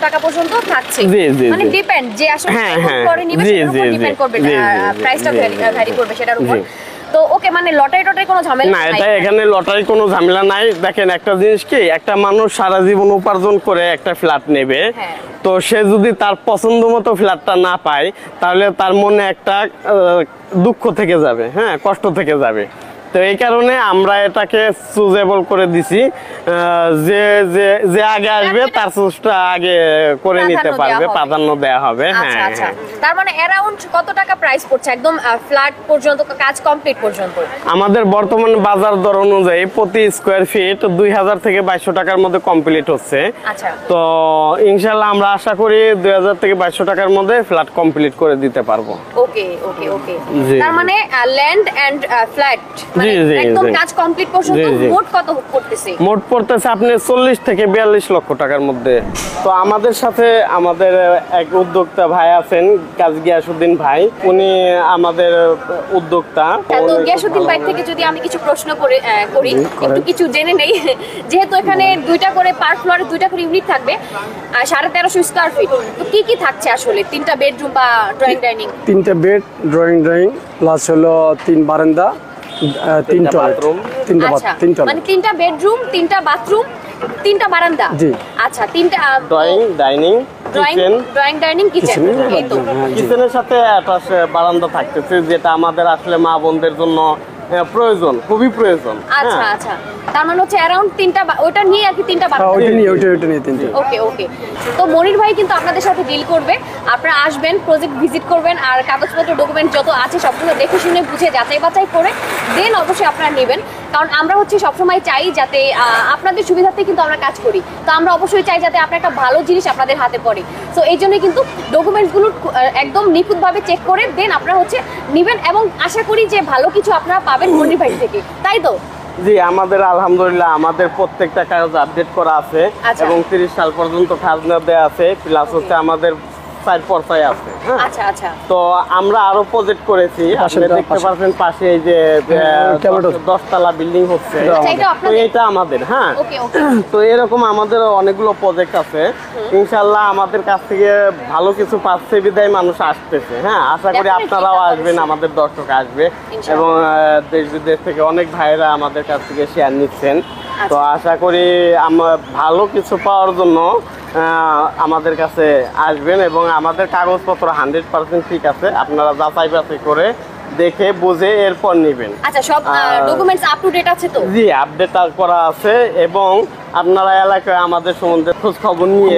টাকা পর্যন্ত থাকছে জি জি মানে ডিপেন্ড যে আসলে করে নিবে সেটার উপর ডিপেন্ড করবে প্রাইসটা ভ্যারি করবে সেটার উপর তো ওকে মানে লটারি কোনো ঝামেলা না এটা এখানে লটারি কোনো ঝামেলা নাই দেখেন একটা জিনিস কি একটা মানুষ সারা জীবন উপার্জন করে একটা ফ্ল্যাট নেবে তো সে যদি তার পছন্দ মতো ফ্ল্যাটটা না পায় তাহলে তার মনে একটা দুঃখ থেকে যাবে হ্যাঁ কষ্ট থেকে যাবে তো এই কারণে আমরা এটাকে সুজেবল করে দিছি যে যে যে আগে আসবে তার চুজটা আগে করে নিতে পারবে প্রাধান্য দেয়া হবে হ্যাঁ আচ্ছা তার মানে অ্যারাউন্ড কত টাকা প্রাইস পড়ছে একদম ফ্ল্যাট পর্যন্ত কাজ কমপ্লিট পর্যন্ত আমাদের বর্তমান বাজার দর অনুযায়ী প্রতি স্কয়ার ফিট 2000 থেকে 2200 টাকার মধ্যে কমপ্লিট হচ্ছে আচ্ছা তো ইনশাআল্লাহ আমরা আশা করি 2000 থেকে 2200 টাকার মধ্যে ফ্ল্যাট কমপ্লিট করে দিতে পারবো ওকে ওকে ওকে তার মানে ল্যান্ড এন্ড ফ্ল্যাট একদম কাজ কমপ্লিট পর্যন্ত মোট কত পড়তেছে মোট পড়তেছে আপনি 40 থেকে 42 লক্ষ টাকার মধ্যে তো আমাদের সাথে আমাদের এক উদ্যোক্তা ভাই আছেন কাজী গিয়াসউদ্দিন ভাই উনি আমাদের উদ্যোক্তা তো গিয়াসউদ্দিন ভাই থেকে যদি আমি কিছু প্রশ্ন করি একটু কিছু জেনে নেই যেহেতু এখানে দুইটা করে পার ফ্লোরে দুইটা করে ইউনিট থাকবে 1350 স্কয়ার ফিট তো কি কি থাকছে আসলে তিনটা বেডরুম বা ড্রয়িং ডাইনিং তিনটা বেড ড্রয়িং প্লাস হলো 3 বারান্দা 3 বাথরুম 3 টয়লেট মানে তিনটা বেডরুম তিনটা বাথরুম তিনটা বারান্দা জি আচ্ছা তিনটা drawing dining drawing dining kitchen এই তো কিচেনের সাথে অ্যাটাচ বারান্দা থাকতেছে যেটা আমাদের আসলে মা বোনদের জন্য প্রয়োজন খুবই প্রয়োজন আচ্ছা আচ্ছা তার মানে হচ্ছে अराउंड তিনটা ওটা নিয়ে আর কি তিনটা বাথরুম ওটা নিয়ে তিনটা ওকে ওকে তো মনির ভাই কিন্তু আপনাদের সাথে ডিল করবে আপনারা আসবেন প্রজেক্ট ভিজিট করবেন আর কাগজপত্র ডকুমেন্ট যত আছে সবগুলো দেখে শুনে বুঝে যাচাই বাছাই করে দেন অবশ্যই আপনারা নেবেন কারণ আমরা হচ্ছে সব সময় চাই যাতে আপনাদের সুবিধার্থে কিন্তু আমরা কাজ করি তো আমরা অবশ্যই চাই যাতে আপনার একটা ভালো জিনিস আপনাদের হাতে পড়ে সো এই জন্য কিন্তু ডকুমেন্টসগুলো একদম নিখুঁতভাবে চেক করে দেন আপনারা হচ্ছে নেবেন এবং আশা করি যে ভালো কিছু আপনারা পাবেন মনির ভাই থেকে তাই তো জি আমাদের আলহামদুলিল্লাহ আমাদের প্রত্যেকটা কাগজ আপডেট করা আছে এবং 30 সাল পর্যন্ত খাজনা দেয়া আছে প্লাস হচ্ছে আমাদের সাইড পর্চায় আছে আচ্ছা আচ্ছা তো আমরা আরো প্রজেক্ট করেছি আপনি দেখতে পাচ্ছেন পাশে এই যে 10 তলা বিল্ডিং হচ্ছে তো এটা আমাদের হ্যাঁ তো এরকম আমাদের অনেকগুলো প্রজেক্ট আছে ইনশাআল্লাহ আমাদের কাছ থেকে ভালো কিছু পাচ্ছে বিদায় মানুষ আসতেছে হ্যাঁ আশা করি আপনারাও আসবেন আমাদের দর্শক আসবে এবং দেশ বিদেশ থেকে অনেক ভাইরা আমাদের কাছ থেকে শেয়ার নিচ্ছেন তো আশা করি আমরা ভালো কিছু পাওয়ার জন্য আমাদের কাছে আসবেন এবং আমাদের কাগজপত্র 100% ঠিক আছে আপনারা যাচাই বাছাই করে দেখে বুঝে এরপর নেবেন আচ্ছা সব ডকুমেন্টস আপ টু ডেট আছে তো জি আপডেট করা আছে এবং আপনারা এলাকায় আমাদের সম্বন্ধে খোঁজ খবর নিয়ে